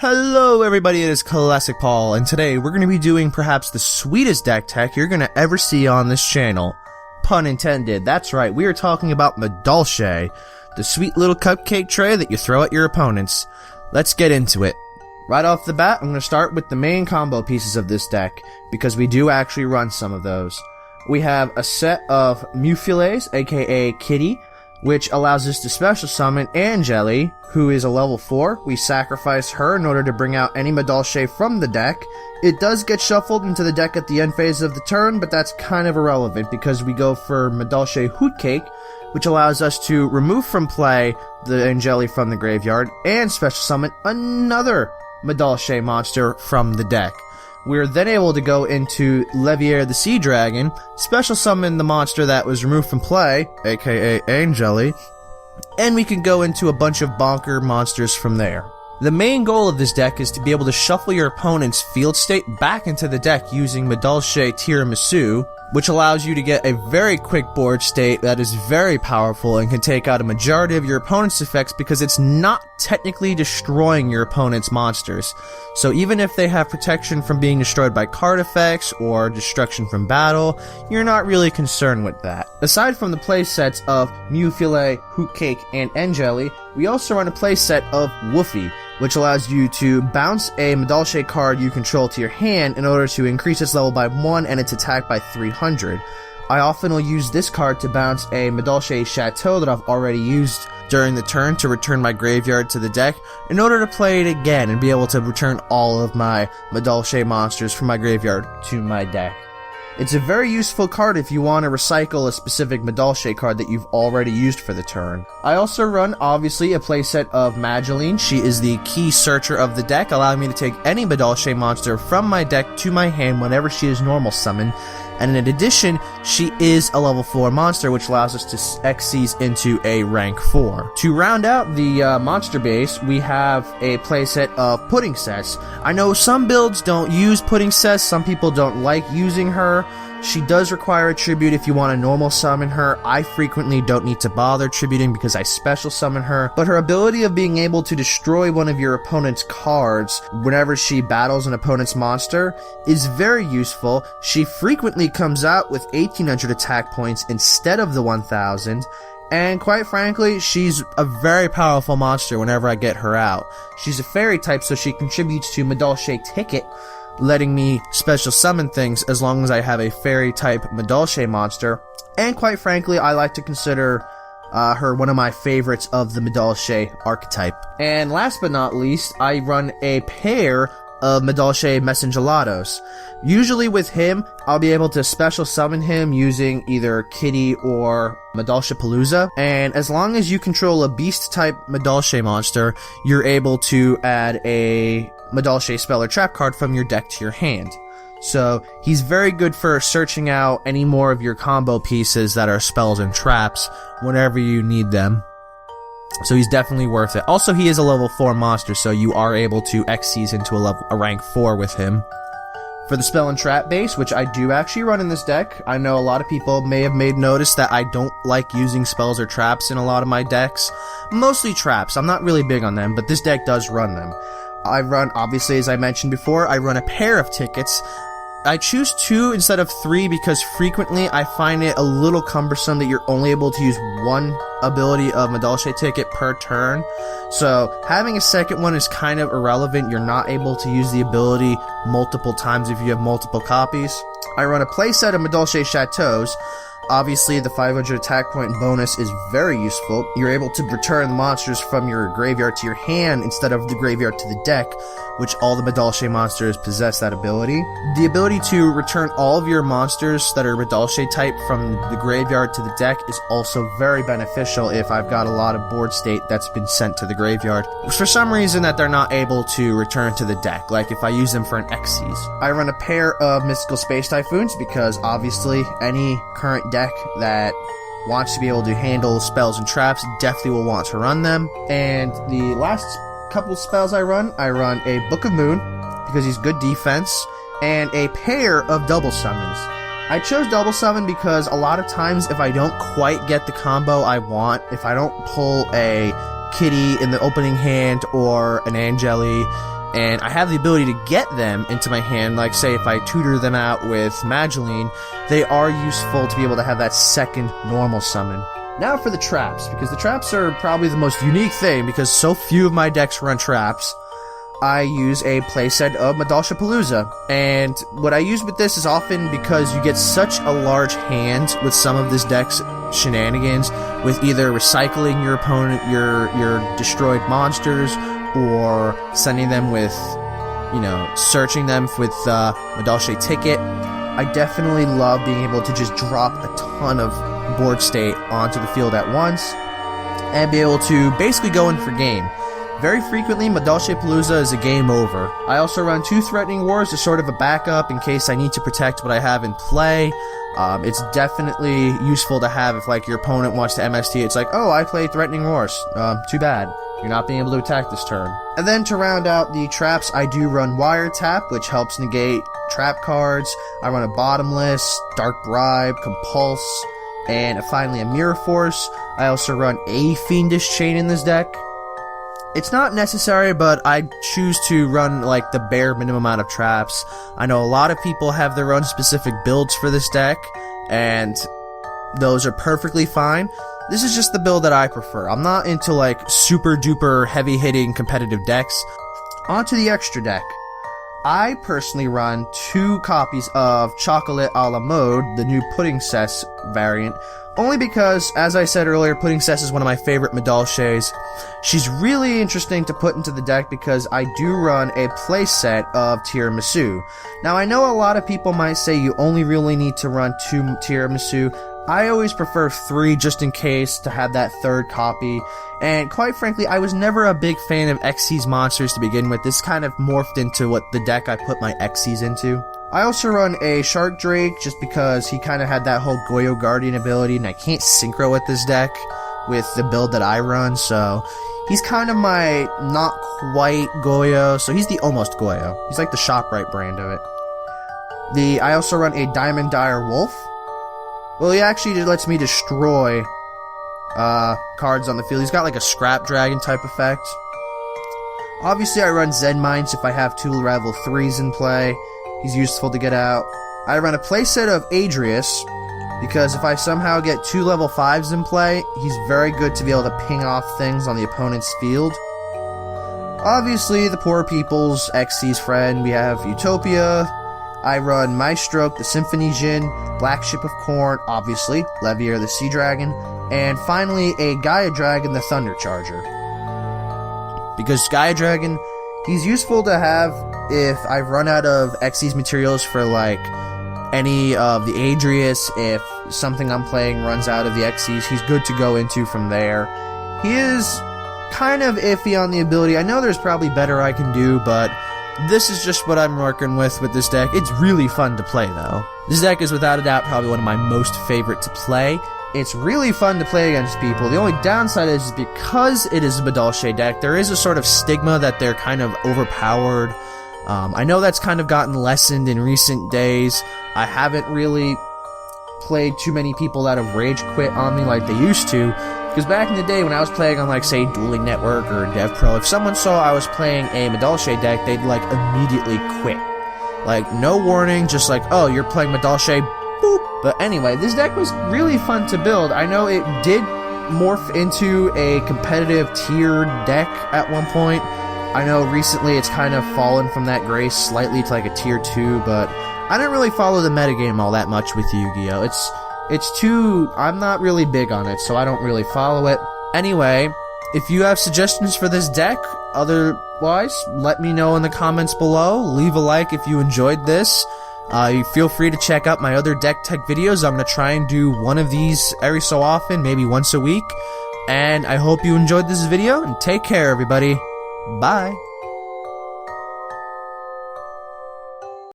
Hello everybody, it is Classic Paul, and today we're going to be doing perhaps the sweetest deck tech you're going to ever see on this channel. Pun intended, that's right, we are talking about Madolche, the sweet little cupcake tray that you throw at your opponents. Let's get into it. Right off the bat, I'm going to start with the main combo pieces of this deck, because we do actually run some of those. We have a set of Mewfeuilles, aka Kitty, which allows us to special summon Anjelly, who is a level 4. We sacrifice her in order to bring out any Madolche from the deck. It does get shuffled into the deck at the end phase of the turn, but that's kind of irrelevant because we go for Madolche Hootcake, which allows us to remove from play the Anjelly from the graveyard and special summon another Madolche monster from the deck. We're then able to go into Leviair the Sea Dragon, special summon the monster that was removed from play, aka Anjelly, and we can go into a bunch of bonker monsters from there. The main goal of this deck is to be able to shuffle your opponent's field state back into the deck using Madolche Tiaramisu, which allows you to get a very quick board state that is very powerful and can take out a majority of your opponent's effects because it's not technically destroying your opponent's monsters. So even if they have protection from being destroyed by card effects or destruction from battle, you're not really concerned with that. Aside from the playsets of Mewfeuille, Hootcake, and Anjelly, we also run a playset of Woofy, which allows you to bounce a Madolche card you control to your hand in order to increase its level by 1 and its attack by 300. I often will use this card to bounce a Madolche Chateau that I've already used during the turn to return my graveyard to the deck in order to play it again and be able to return all of my Madolche monsters from my graveyard to my deck. It's a very useful card if you want to recycle a specific Madolche card that you've already used for the turn. I also run, obviously, a playset of Magileine. She is the key searcher of the deck, allowing me to take any Madolche monster from my deck to my hand whenever she is normal summoned. And in addition, she is a level 4 monster, which allows us to Xyz into a rank 4. To round out the monster base, we have a playset of Puddincess. I know some builds don't use Puddincess, some people don't like using her. She does require a tribute if you want to normal summon her. I frequently don't need to bother tributing because I special summon her, but her ability of being able to destroy one of your opponent's cards whenever she battles an opponent's monster is very useful. She frequently comes out with 1800 attack points instead of the 1000, and quite frankly, she's a very powerful monster whenever I get her out. She's a fairy type, so she contributes to Madolche Ticket, letting me special summon things as long as I have a fairy type Madolche monster, and quite frankly I like to consider her one of my favorites of the Madolche archetype. And last but not least, I run a pair of Madolche Messengelatos. Usually with him, I'll be able to special summon him using either Kitty or Madolchepalooza, and as long as you control a beast type Madolche monster, you're able to add a Madolche spell or trap card from your deck to your hand. So he's very good for searching out any more of your combo pieces that are spells and traps whenever you need them. So he's definitely worth it. Also, he is a level 4 monster, so you are able to Xyz into a rank 4 with him. For the spell and trap base, which I do actually run in this deck, I know a lot of people may have made notice that I don't like using spells or traps in a lot of my decks. Mostly traps, I'm not really big on them, but this deck does run them. I run, obviously, as I mentioned before, I run a pair of tickets. I choose 2 instead of 3 because frequently I find it a little cumbersome that you're only able to use one ability of Madolche Ticket per turn. So having a second one is kind of irrelevant. You're not able to use the ability multiple times if you have multiple copies. I run a playset of Madolche Chateaus. Obviously, the 500 attack point bonus is very useful. You're able to return monsters from your graveyard to your hand instead of the graveyard to the deck, which all the Madolche monsters possess that ability. The ability to return all of your monsters that are Madolche type from the graveyard to the deck is also very beneficial if I've got a lot of board state that's been sent to the graveyard for some reason that they're not able to return to the deck, like if I use them for an Xyz. I run a pair of Mystical Space Typhoons because obviously any current deck that wants to be able to handle spells and traps definitely will want to run them. And the last couple spells I run a Book of Moon because he's good defense, and a pair of double summons. I chose double summon because a lot of times if I don't quite get the combo I want, if I don't pull a Kitty in the opening hand or an Anjelly and I have the ability to get them into my hand, like say if I tutor them out with Magileine, they are useful to be able to have that second normal summon. Now for the traps, because the traps are probably the most unique thing, because so few of my decks run traps. I use a playset of Madolchepalooza, and what I use with this is often because you get such a large hand with some of this deck's shenanigans, with either recycling your opponent, your destroyed monsters, or sending them with, you know, searching them with Madolche Ticket. I definitely love being able to just drop a ton of board state onto the field at once, and be able to basically go in for game. Very frequently, Madolchepalooza is a game over. I also run 2 Threatening Wars as sort of a backup in case I need to protect what I have in play. It's definitely useful to have if, like, your opponent wants to MST. It's like, oh, I play Threatening Wars. Too bad. You're not being able to attack this turn. And then to round out the traps, I do run Wiretap, which helps negate trap cards. I run a Bottomless, Dark Bribe, Compulse, and finally a Mirror Force. I also run a Fiendish Chain in this deck. It's not necessary, but I choose to run, like, the bare minimum amount of traps. I know a lot of people have their own specific builds for this deck, and those are perfectly fine. This is just the build that I prefer. I'm not into, like, super duper heavy hitting competitive decks. Onto the extra deck. I personally run 2 copies of Chocolat-A-La-Mode, the new Puddincess variant, only because, as I said earlier, Puddincess is one of my favorite Madolches. She's really interesting to put into the deck because I do run a playset of Tiaramisu. Now, I know a lot of people might say you only really need to run 2 Tiaramisu. I always prefer 3 just in case to have that 3rd copy, and quite frankly, I was never a big fan of Xyz monsters to begin with. This kind of morphed into what the deck I put my Xyz into. I also run a Shark Drake just because he kind of had that whole Goyo Guardian ability, and I can't synchro with this deck with the build that I run, so he's kind of my not quite Goyo, so he's the almost Goyo. He's like the ShopRite brand of it. I also run a Diamond Dire Wolf. Well, he actually just lets me destroy cards on the field. He's got like a Scrap Dragon type effect. Obviously, I run Zenmaines if I have 2 level 3s in play. He's useful to get out. I run a playset of Adreus, because if I somehow get 2 level 5s in play, he's very good to be able to ping off things on the opponent's field. Obviously, the poor people's Xyz friend, we have Utopia. I run Maestroke, the Symphony Djinn, Blackship of Corn, obviously, Leviair the Sea Dragon, and finally a Gaia Dragon, the Thunder Charger. Because Gaia Dragon, he's useful to have if I've run out of Xyz materials for, like, any of the Adreus. If something I'm playing runs out of the Xyz, he's good to go into from there. He is kind of iffy on the ability. I know there's probably better I can do, but this is just what I'm working with this deck. It's really fun to play, though. This deck is without a doubt probably one of my most favorite to play. It's really fun to play against people. The only downside is because it is a Madolche deck, there is a sort of stigma that they're kind of overpowered. I know that's kind of gotten lessened in recent days. I haven't really played too many people that have rage quit on me like they used to. Because back in the day when I was playing on, like, say, Dueling Network or DevPro, if someone saw I was playing a Madolche deck, they'd, like, immediately quit. Like, no warning, just like, oh, you're playing Madolche, boop. But anyway, this deck was really fun to build. I know it did morph into a competitive tiered deck at one point. I know recently it's kind of fallen from that grace slightly to, like, a tier 2, but I don't really follow the metagame all that much with Yu-Gi-Oh! It's too... I'm not really big on it, so I don't really follow it. Anyway, if you have suggestions for this deck, otherwise, let me know in the comments below. Leave a like if you enjoyed this. You feel free to check out my other deck tech videos. I'm going to try and do one of these every so often, maybe once a week. And I hope you enjoyed this video, and take care, everybody. Bye.